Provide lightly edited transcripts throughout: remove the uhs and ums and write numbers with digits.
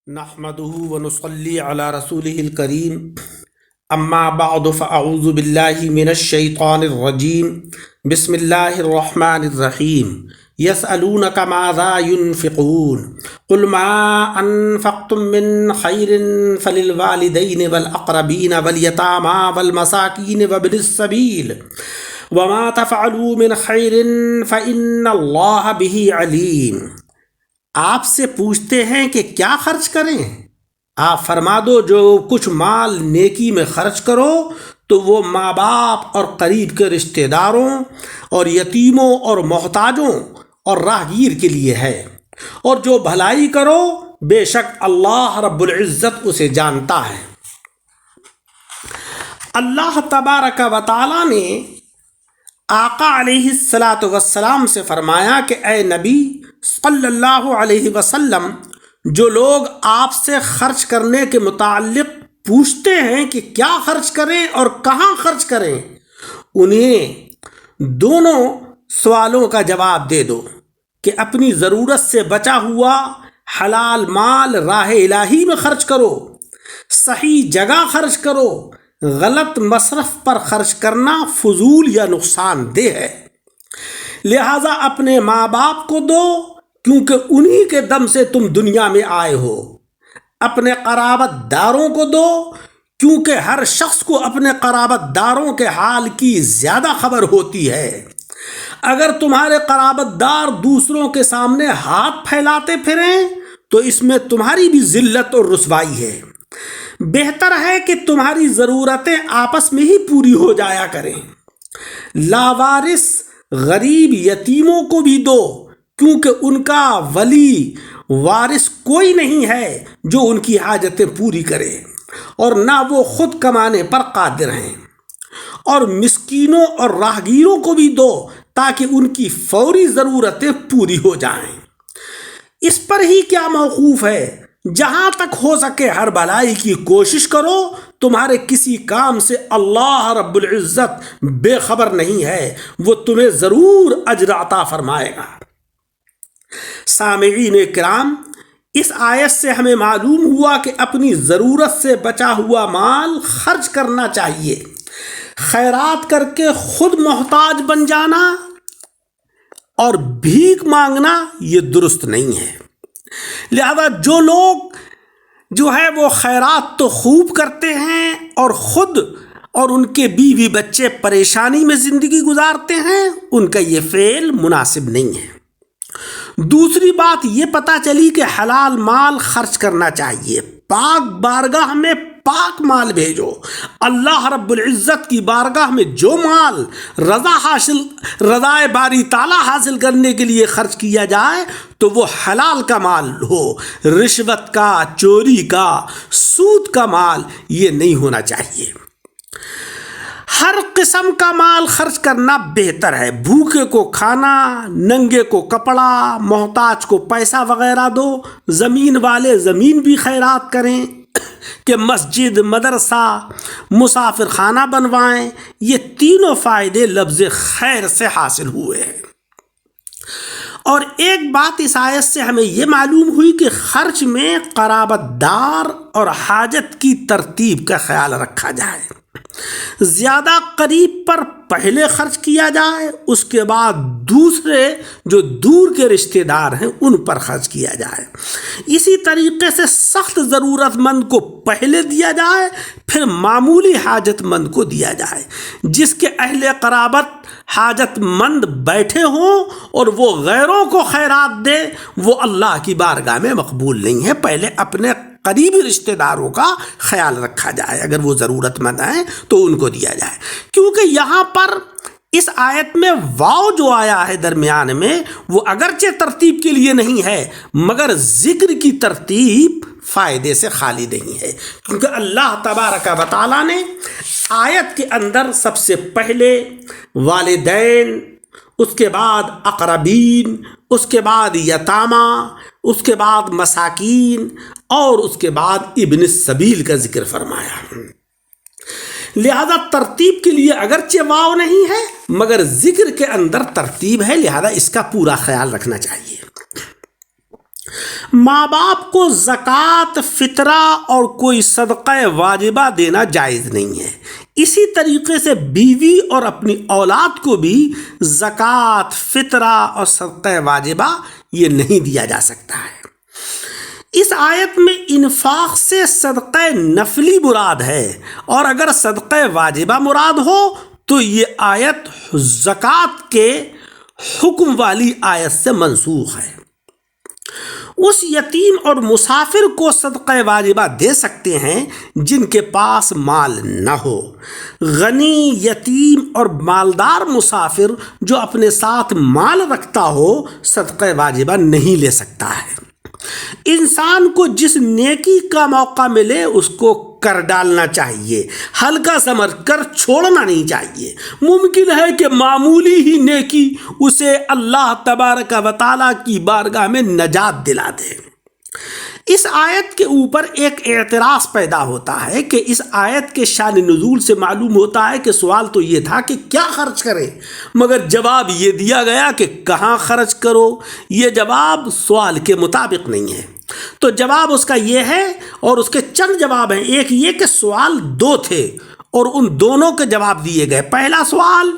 نحمده ونصلي على رسوله الكريم اما بعد فاعوذ بالله من الشيطان الرجيم بسم الله الرحمن الرحيم يسألونك ماذا ينفقون قل ما انفقتم من خير فللوالدين والاقربين واليتامى والمساكين وابن السبيل وما تفعلوا من خير فإن الله به عليم۔ آپ سے پوچھتے ہیں کہ کیا خرچ کریں؟ آپ فرما دو جو کچھ مال نیکی میں خرچ کرو تو وہ ماں باپ اور قریب کے رشتہ داروں اور یتیموں اور محتاجوں اور راہگیر کے لیے ہے، اور جو بھلائی کرو بے شک اللہ رب العزت اسے جانتا ہے۔ اللہ تبارک و تعالی نے آقا علیہ الصلاۃ والسلام سے فرمایا کہ اے نبی صلی اللہ علیہ وسلم، جو لوگ آپ سے خرچ کرنے کے متعلق پوچھتے ہیں کہ کیا خرچ کریں اور کہاں خرچ کریں، انہیں دونوں سوالوں کا جواب دے دو کہ اپنی ضرورت سے بچا ہوا حلال مال راہ الہی میں خرچ کرو، صحیح جگہ خرچ کرو، غلط مصرف پر خرچ کرنا فضول یا نقصان دہ ہے، لہٰذا اپنے ماں باپ کو دو کیونکہ انہی کے دم سے تم دنیا میں آئے ہو، اپنے قرابت داروں کو دو کیونکہ ہر شخص کو اپنے قرابت داروں کے حال کی زیادہ خبر ہوتی ہے۔ اگر تمہارے قرابت دار دوسروں کے سامنے ہاتھ پھیلاتے پھریں تو اس میں تمہاری بھی ذلت اور رسوائی ہے، بہتر ہے کہ تمہاری ضرورتیں آپس میں ہی پوری ہو جایا کریں۔ لاوارث غریب یتیموں کو بھی دو کیونکہ ان کا ولی وارث کوئی نہیں ہے جو ان کی حاجتیں پوری کرے اور نہ وہ خود کمانے پر قادر ہیں، اور مسکینوں اور راہگیروں کو بھی دو تاکہ ان کی فوری ضرورتیں پوری ہو جائیں۔ اس پر ہی کیا موقوف ہے، جہاں تک ہو سکے ہر بھلائی کی کوشش کرو، تمہارے کسی کام سے اللہ رب العزت بے خبر نہیں ہے، وہ تمہیں ضرور اجر عطا فرمائے گا۔ سامعین کرام، اس آیت سے ہمیں معلوم ہوا کہ اپنی ضرورت سے بچا ہوا مال خرچ کرنا چاہیے۔ خیرات کر کے خود محتاج بن جانا اور بھیک مانگنا یہ درست نہیں ہے، لہذا جو لوگ وہ خیرات تو خوب کرتے ہیں اور خود اور ان کے بیوی بچے پریشانی میں زندگی گزارتے ہیں، ان کا یہ فعل مناسب نہیں ہے۔ دوسری بات یہ پتہ چلی کہ حلال مال خرچ کرنا چاہیے، پاک بارگاہ میں پاک مال بھیجو۔ اللہ رب العزت کی بارگاہ میں جو مال رضا باری تعالیٰ حاصل کرنے کے لیے خرچ کیا جائے تو وہ حلال کا مال ہو، رشوت کا، چوری کا، سود کا مال یہ نہیں ہونا چاہیے۔ ہر قسم کا مال خرچ کرنا بہتر ہے، بھوکے کو کھانا، ننگے کو کپڑا، محتاج کو پیسہ وغیرہ دو، زمین والے زمین بھی خیرات کریں کہ مسجد، مدرسہ، مسافر خانہ بنوائیں، یہ تینوں فائدے لفظ خیر سے حاصل ہوئے ہیں۔ اور ایک بات اس آیت سے ہمیں یہ معلوم ہوئی کہ خرچ میں قرابت دار اور حاجت کی ترتیب کا خیال رکھا جائے، زیادہ قریب پر پہلے خرچ کیا جائے، اس کے بعد دوسرے جو دور کے رشتہ دار ہیں ان پر خرچ کیا جائے۔ اسی طریقے سے سخت ضرورت مند کو پہلے دیا جائے، پھر معمولی حاجت مند کو دیا جائے۔ جس کے اہل قرابت حاجت مند بیٹھے ہوں اور وہ غیروں کو خیرات دے، وہ اللہ کی بارگاہ میں مقبول نہیں ہے۔ پہلے اپنے قریبی رشتہ داروں کا خیال رکھا جائے، اگر وہ ضرورت مند ہیں تو ان کو دیا جائے، کیونکہ یہاں پر اس آیت میں واو جو آیا ہے درمیان میں وہ اگرچہ ترتیب کے لیے نہیں ہے مگر ذکر کی ترتیب فائدے سے خالی نہیں ہے، کیونکہ اللہ تبارک و تعالیٰ نے آیت کے اندر سب سے پہلے والدین، اس کے بعد اقربین، اس کے بعد یتامہ، اس کے بعد مساکین اور اس کے بعد ابن السبیل کا ذکر فرمایا۔ لہذا ترتیب کے لیے اگرچہ واو نہیں ہے مگر ذکر کے اندر ترتیب ہے، لہذا اس کا پورا خیال رکھنا چاہیے۔ ماں باپ کو زکوٰۃ، فطرہ اور کوئی صدقہ واجبہ دینا جائز نہیں ہے۔ اسی طریقے سے بیوی اور اپنی اولاد کو بھی زکوٰۃ، فطرہ اور صدقہ واجبہ یہ نہیں دیا جا سکتا ہے۔ اس آیت میں انفاق سے صدقہ نفلی مراد ہے، اور اگر صدقہ واجبہ مراد ہو تو یہ آیت زکوٰۃ کے حکم والی آیت سے منسوخ ہے۔ اس یتیم اور مسافر کو صدقہ واجبہ دے سکتے ہیں جن کے پاس مال نہ ہو۔ غنی، یتیم اور مالدار مسافر جو اپنے ساتھ مال رکھتا ہو صدقہ واجبہ نہیں لے سکتا ہے۔ انسان کو جس نیکی کا موقع ملے اس کو کر ڈالنا چاہیے، ہلکا سمجھ کر چھوڑنا نہیں چاہیے۔ ممکن ہے کہ معمولی ہی نیکی اسے اللہ تبارک و تعالیٰ کی بارگاہ میں نجات دلا دے۔ اس آیت کے اوپر ایک اعتراض پیدا ہوتا ہے کہ اس آیت کے شان نزول سے معلوم ہوتا ہے کہ سوال تو یہ تھا کہ کیا خرچ کریں، مگر جواب یہ دیا گیا کہ کہاں خرچ کرو۔ یہ جواب سوال کے مطابق نہیں ہے۔ تو جواب اس کا یہ ہے، اور اس کے چند جواب ہیں۔ ایک یہ کہ سوال دو تھے اور ان دونوں کے جواب دیے گئے۔ پہلا سوال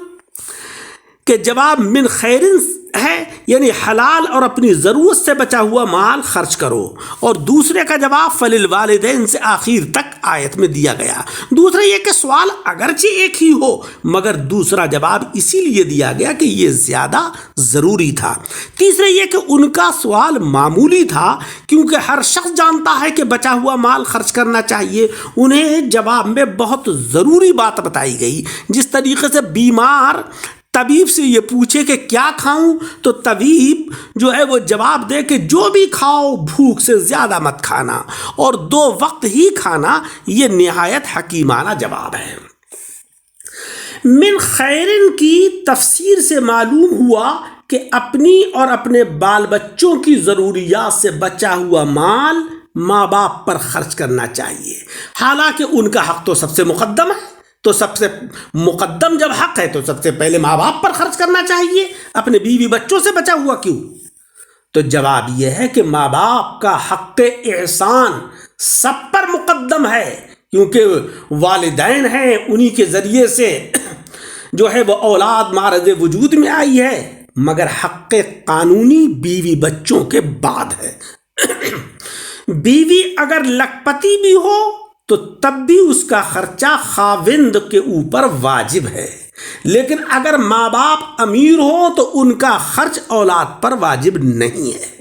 کہ جواب من خیرن ہے، یعنی حلال اور اپنی ضرورت سے بچا ہوا مال خرچ کرو، اور دوسرے کا جواب فللوالدین سے آخر تک آیت میں دیا گیا۔ دوسرا یہ کہ سوال اگرچہ ایک ہی ہو مگر دوسرا جواب اسی لیے دیا گیا کہ یہ زیادہ ضروری تھا۔ تیسرا یہ کہ ان کا سوال معمولی تھا کیونکہ ہر شخص جانتا ہے کہ بچا ہوا مال خرچ کرنا چاہیے۔ انہیں جواب میں بہت ضروری بات بتائی گئی، جس طریقے سے بیمار طبیب سے یہ پوچھے کہ کیا کھاؤں تو طبیب جو ہے وہ جواب دے کہ جو بھی کھاؤ بھوک سے زیادہ مت کھانا اور 2 وقت ہی کھانا، یہ نہایت حکیمانہ جواب ہے۔ من خیرن کی تفسیر سے معلوم ہوا کہ اپنی اور اپنے بال بچوں کی ضروریات سے بچا ہوا مال ماں باپ پر خرچ کرنا چاہیے، حالانکہ ان کا حق تو سب سے مقدم ہے۔ تو سب سے مقدم جب حق ہے تو سب سے پہلے ماں باپ پر خرچ کرنا چاہیے، اپنے بیوی بچوں سے بچا ہوا کیوں؟ تو جواب یہ ہے کہ ماں باپ کا حق احسان سب پر مقدم ہے، کیونکہ والدین ہیں، انہی کے ذریعے سے جو ہے وہ اولاد معرض وجود میں آئی ہے، مگر حق قانونی بیوی بچوں کے بعد ہے۔ بیوی اگر لکھپتی بھی ہو تو تب بھی اس کا خرچہ خاوند کے اوپر واجب ہے، لیکن اگر ماں باپ امیر ہو تو ان کا خرچ اولاد پر واجب نہیں ہے۔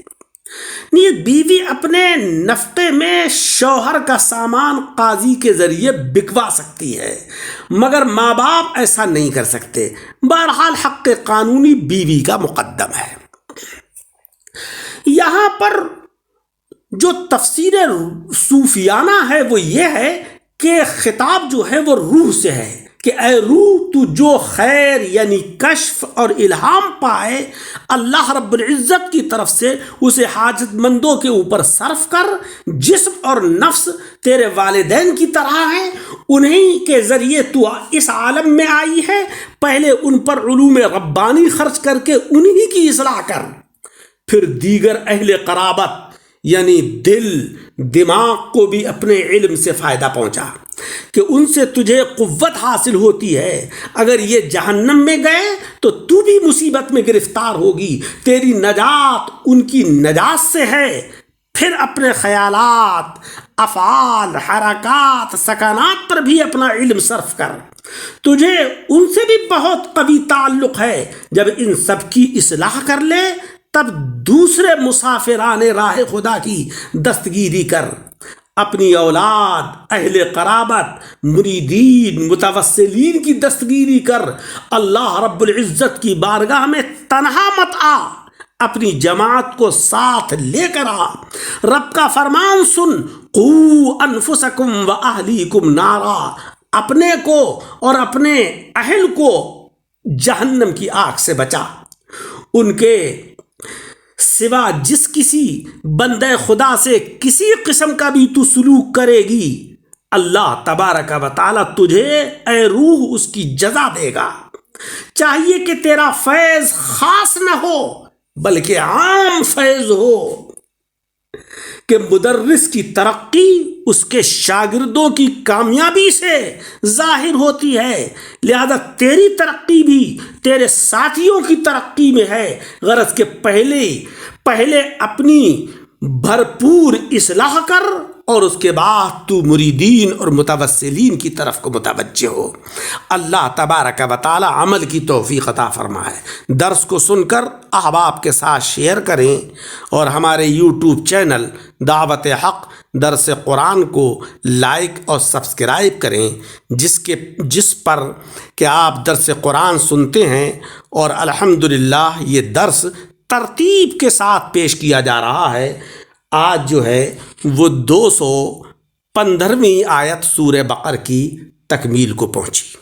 یہ بیوی اپنے نفقے میں شوہر کا سامان قاضی کے ذریعے بکوا سکتی ہے، مگر ماں باپ ایسا نہیں کر سکتے۔ بہرحال حق قانونی بیوی کا مقدم ہے۔ یہاں پر جو تفسیر صوفیانہ ہے وہ یہ ہے کہ خطاب جو ہے وہ روح سے ہے کہ اے روح تو جو خیر یعنی کشف اور الہام پائے اللہ رب العزت کی طرف سے اسے حاجت مندوں کے اوپر صرف کر۔ جسم اور نفس تیرے والدین کی طرح ہیں، انہی کے ذریعے تو اس عالم میں آئی ہے، پہلے ان پر علوم ربانی خرچ کر کے انہی کی اصلاح کر، پھر دیگر اہل قرابت یعنی دل دماغ کو بھی اپنے علم سے فائدہ پہنچا کہ ان سے تجھے قوت حاصل ہوتی ہے۔ اگر یہ جہنم میں گئے تو تو بھی مصیبت میں گرفتار ہوگی، تیری نجات ان کی نجات سے ہے۔ پھر اپنے خیالات، افعال، حرکات، سکنات پر بھی اپنا علم صرف کر، تجھے ان سے بھی بہت قوی تعلق ہے۔ جب ان سب کی اصلاح کر لے تب دوسرے مسافران راہ خدا کی دستگیری کر، اپنی اولاد، اہل قرابت، مریدین، متوسلین کی دستگیری کر۔ اللہ رب العزت کی بارگاہ میں تنہا مت آ، اپنی جماعت کو ساتھ لے کر آ۔ رب کا فرمان سن، قو انفسکم و اہلیکم نارا، اپنے کو اور اپنے اہل کو جہنم کی آگ سے بچا۔ ان کے سوا جس کسی بندے خدا سے کسی قسم کا بھی تو سلوک کرے گی، اللہ تبارک و تعالی تجھے اے روح اس کی جزا دے گا۔ چاہیے کہ تیرا فیض خاص نہ ہو بلکہ عام فیض ہو۔ کہ مدرس کی ترقی اس کے شاگردوں کی کامیابی سے ظاہر ہوتی ہے، لہذا تیری ترقی بھی تیرے ساتھیوں کی ترقی میں ہے، غرض کہ پہلے اپنی بھرپور اصلاح کر اور اس کے بعد تو مریدین اور متوسلین کی طرف کو متوجہ ہو۔ اللہ تبارک و تعالی عمل کی توفیق عطا فرمائے۔ درس کو سن کر احباب کے ساتھ شیئر کریں اور ہمارے یوٹیوب چینل دعوت حق درس قرآن کو لائک اور سبسکرائب کریں، جس پر کہ آپ درس قرآن سنتے ہیں اور الحمدللہ یہ درس ترتیب کے ساتھ پیش کیا جا رہا ہے۔ آج جو ہے وہ 215ویں آیت سورہ بقرہ کی تکمیل کو پہنچی۔